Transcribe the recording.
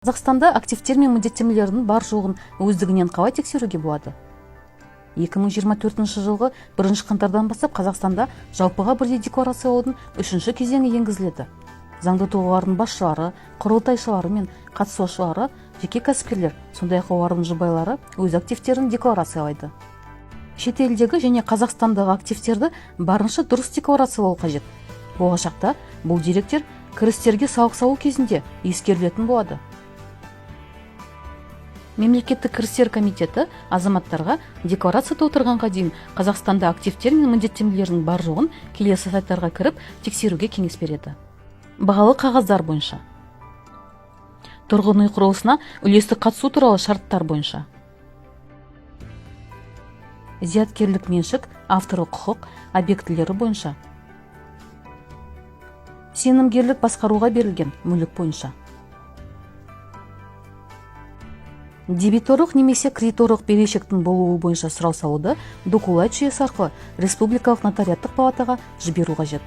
Қазақстанда активтер мен міндеттемелердің бар жоғын өздігінен қалай тексеруге болады? 2024 жылғы 1 қаңтардан бастап Қазақстанда жалпыға бірдей декларациялаудың 3-ші кезеңі енгізіледі. Заңды тұлғалардың басшылары, құрылтайшылары мен қатысушылары, жеке кәсіпкерлер, сондай-ақ олардың жұбайлары өз активтерін декларациялайды. Шет елдегі және Қазақстандағы активтерді барынша дұрыс декларациялау қажет. Болашақта бұл деректер кірістерге салық салу кезінде ескерілетін болады. Мемлекеттік кірістер комитеті азаматтарға декларация толтырғанға дейін Қазақстанда активтер мен міндеттемелердің бар жоғын келесі сайттарға кіріп тексеруге кеңес береді. Бағалы қағаздар бойынша, тұрғын үй құрылысына үлестік қатысу туралы шарттар бойынша, зияткерлік меншік, авторлық құқық объектілері бойынша, сенімгерлік басқаруға берілген мүлік бойынша, дебиторлық немесе кредиторлық берешектің болуы бойынша сұрау салуды докулайт жүйесі арқылы Республикалық нотариаттық палатаға жіберу қажет.